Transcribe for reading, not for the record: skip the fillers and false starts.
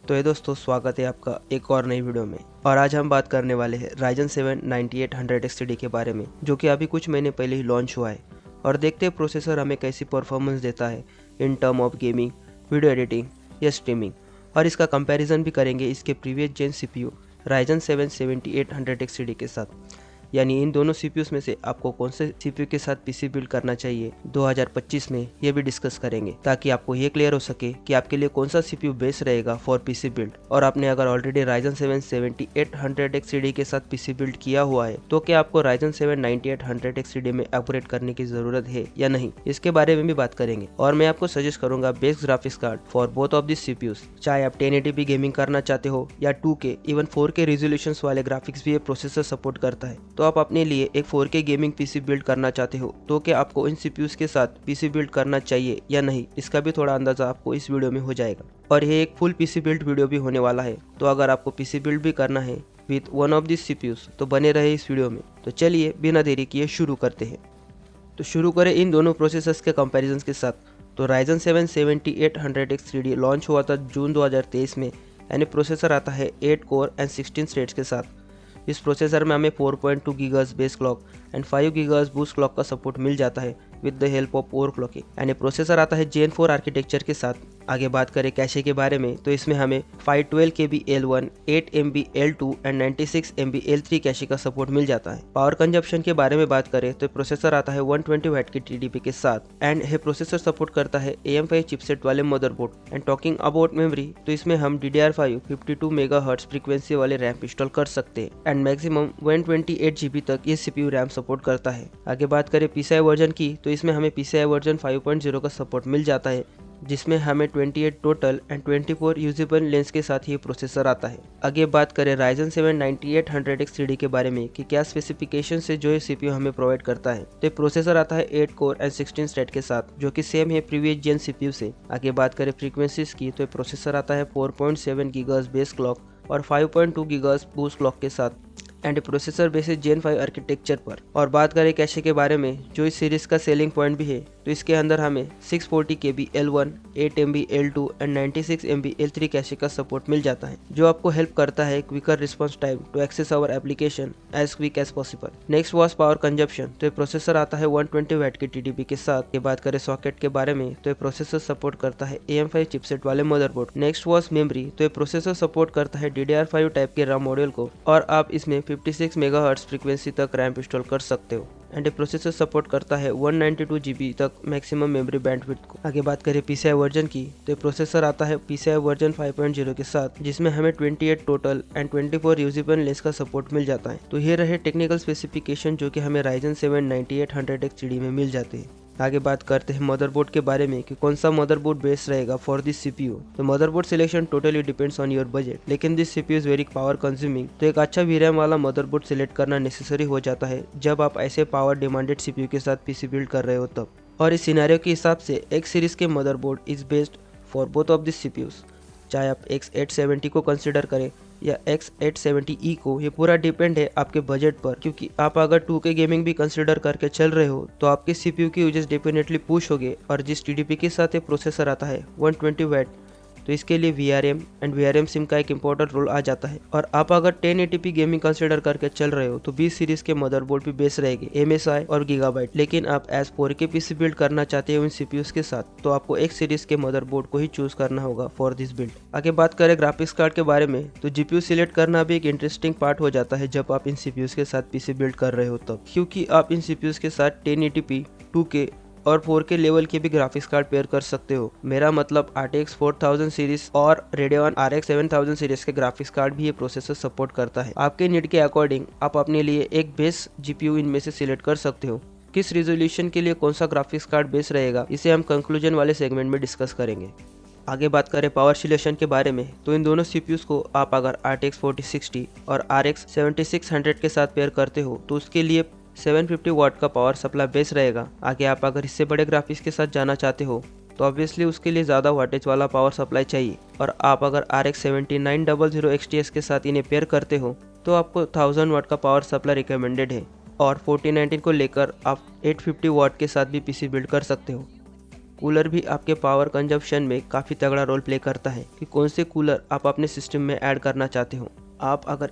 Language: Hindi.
तो ये दोस्तों, स्वागत है आपका एक और नई वीडियो में। और आज हम बात करने वाले हैं Ryzen 7 9800 XTD के बारे में, जो कि अभी कुछ महीने पहले ही लॉन्च हुआ है। और देखते हैं प्रोसेसर हमें कैसी परफॉर्मेंस देता है in term of gaming, video editing या स्ट्रीमिंग। और इसका कंपैरिजन भी करेंगे इसके प्रीवियस जेन CPU Ryzen 7 7800 XTD के साथ। यानी इन दोनों CPUs में से आपको कौन से CPU के साथ PC बिल्ड करना चाहिए 2025 में, ये भी डिस्कस करेंगे, ताकि आपको ये क्लियर हो सके कि आपके लिए कौन सा CPU बेस्ट रहेगा फॉर PC बिल्ड। और आपने अगर ऑलरेडी Ryzen 7 7800 XTD के साथ PC बिल्ड किया हुआ है तो क्या आपको Ryzen 7 9800 XTD में अपग्रेड करने की जरूरत है या नहीं, इसके बारे में भी बात करेंगे। और मैं आपको सजेस्ट करूंगा best graphics card for both of this CPUs। चाहे आप 1080p गेमिंग करना चाहते हो या 2K इवन 4K रिजोल्यूशन वाले ग्राफिक्स भी ये प्रोसेसर सपोर्ट करता है। तो आप अपने लिए एक 4K गेमिंग PC बिल्ड करना चाहते हो तो क्या आपको इन CPUs के साथ PC बिल्ड करना चाहिए या नहीं, इसका भी थोड़ा अंदाजा आपको इस वीडियो में हो जाएगा। और ये एक फुल PC बिल्ड वीडियो भी होने वाला है, तो अगर आपको PC बिल्ड भी करना है with one of this CPUs तो बने रहे इस वीडियो में। तो चलिए बिना देरी किए शुरू करते हैं। तो शुरू करें इन दोनों प्रोसेसर्स के कंपैरिजन के साथ। तो Ryzen 7 7800 XTD लॉन्च हुआ था जून 2023 में, यानी प्रोसेसर आता है 8 कोर एंड 16 थ्रेड्स के साथ। इस प्रोसेसर में हमें 4.2 GHz base clock and 5 GHz boost clock का सपोर्ट मिल जाता है with the help of overclocking. यानी प्रोसेसर आता है Gen 4 आर्किटेक्चर के साथ। आगे बात करें कैशे के बारे में, तो इसमें हमें 512 KB L1, 8 MB L2 and 96 MB L3 cache का सपोर्ट मिल जाता है। पावर कंजप्शन के बारे में बात करें तो प्रोसेसर आता है 120 वाट की TDP के साथ एंड ये प्रोसेसर सपोर्ट करता है AM5 चिपसेट वाले motherboard. And talking about memory, तो इसमें हम DDR5 52 MHz फ्रीक्वेंसी वाले रैम इंस्टॉल कर सकते हैं एंड मैक्सिमम 128 GB तक ये CPU रैम सपोर्ट करता है। आगे बात करें PCI वर्जन की, तो इसमें हमें PCI वर्जन 5.0 का सपोर्ट मिल जाता है, जिसमें हमें 28 टोटल एंड 24 यूजेबल लेंस के साथ ये प्रोसेसर आता है। आगे बात करें Ryzen 7 9800 XTD के बारे में कि क्या स्पेसिफिकेशन से जो ये CPU हमें प्रोवाइड करता है। तो प्रोसेसर आता है 8 कोर एंड 16 थ्रेड के साथ, जो कि सेम है प्रीवियस जेन CPU से। आगे बात करें फ्रीक्वेंसीज की, तो प्रोसेसर आता है 4.7 GHz बेस क्लॉक और 5.2 GHz बूस्ट क्लॉक के साथ and processor base Gen 5 architecture पर। और बात करें कैशे के बारे में, जो इस सीरीज का सेलिंग पॉइंट भी है, तो इसके अंदर हमें 640 KB L1, 8 MB L2 and 96 MB L3 cache का सपोर्ट मिल जाता है, जो आपको हेल्प करता है quicker response time to access our application as quick as possible. Next was power consumption, तो प्रोसेसर आता है 120 वाट की TDP के साथ। ये बात करें सॉकेट के बारे में, तो प्रोसेसर सपोर्ट करता है AM5 चिपसेट वाले मदरबोर्ड। नेक्स्ट वॉज मेमोरी, तो प्रोसेसर सपोर्ट करता है DDR5 टाइप के RAM मॉड्यूल को और आप इसमें 56 MHz फ्रीक्वेंसी तक रैम इंस्टॉल कर सकते हो एंड ये प्रोसेसर सपोर्ट करता है 192 GB तक मैक्सिमम मेमोरी बैंडविड्थ को। आगे बात करें PCI वर्जन की, तो प्रोसेसर आता है PCI वर्जन 5.0 के साथ, जिसमें हमें 28 टोटल एंड 24 यूजेबल लेंस का सपोर्ट मिल जाता है। तो ये रहे टेक्निकल स्पेसिफिकेशन जो कि हमें Ryzen 7 9800 XTD में मिल जाते हैं। आगे बात करते हैं मदरबोर्ड के बारे में कि कौन सा मदरबोर्ड बेस्ट रहेगा फॉर दिस CPU। तो motherboard selection totally depends on your budget, लेकिन this CPU is very power consuming, तो एक अच्छा VRAM वाला मदरबोर्ड सिलेक्ट करना नेसेसरी हो जाता है जब आप ऐसे पावर डिमांडेड CPU के साथ PC बिल्ड कर रहे हो तब। और इस सिनेरियो के हिसाब से X सीरीज के motherboard is best for both of this CPUs। चाहे आप X870 को कंसिडर करें या X870E को, ये पूरा डिपेंड है आपके बजट पर, क्योंकि आप अगर 2K गेमिंग भी कंसिडर करके चल रहे हो तो आपके CPU की यूजेस डेफिनेटली पुश होगे। और जिस TDP के साथ ये प्रोसेसर आता है 120 वाट, तो इसके लिए VRM एंड VRM सिम का एक इंपॉर्टेंट रोल आ जाता है। और आप अगर 1080p गेमिंग कंसिडर करके चल रहे हो तो 20 सीरीज के मदरबोर्ड भी बेस रहेंगे MSI और गीगाबाइट। लेकिन आप एज 4K PC बिल्ड करना चाहते हो इन CPUs के साथ, तो आपको X सीरीज के मदरबोर्ड को ही चूज करना होगा फॉर दिस बिल्ड। आगे बात करें ग्राफिक्स कार्ड के बारे में, तो GPU सिलेक्ट करना भी एक इंटरेस्टिंग पार्ट हो जाता है जब आप इन CPUs के साथ PC बिल्ड कर रहे हो तब, क्योंकि आप इन CPUs के साथ 1080p, 2K और 4K लेवल के भी ग्राफिक्स कार्ड पेयर कर सकते हो। मेरा मतलब RTX 4000 सीरीज और Radeon RX 7000 सीरीज के ग्राफिक्स कार्ड भी ये प्रोसेसर सपोर्ट करता है। आपके नीड के अकॉर्डिंग आप अपने लिए एक बेस GPU इनमें से सिलेक्ट कर सकते हो। किस रिजोल्यूशन के लिए कौन सा ग्राफिक्स कार्ड बेस रहेगा, इसे हम कंक्लूजन वाले सेगमेंट में डिस्कस करेंगे। आगे बात करें पावर सिलेक्शन के बारे में, तो इन दोनों CPUs को आप अगर RTX 4060 और RX 7600 के साथ पेयर करते हो तो उसके लिए 750 वाट का पावर सप्लाई बेस रहेगा। आगे आप अगर इससे बड़े ग्राफिक्स के साथ जाना चाहते हो तो ऑब्वियसली उसके लिए ज़्यादा वाटेज वाला पावर सप्लाई चाहिए। और आप अगर RX 7900 XTS के साथ इन्हें पेयर करते हो तो आपको 1000 वाट का पावर सप्लाई रिकमेंडेड है। और 4090 को लेकर आप 850 वाट के साथ भी PC बिल्ड कर सकते हो। कूलर भी आपके पावर कंजप्शन में काफ़ी तगड़ा रोल प्ले करता है कि कौन से कूलर आप अपने सिस्टम में ऐड करना चाहते हो। आप अगर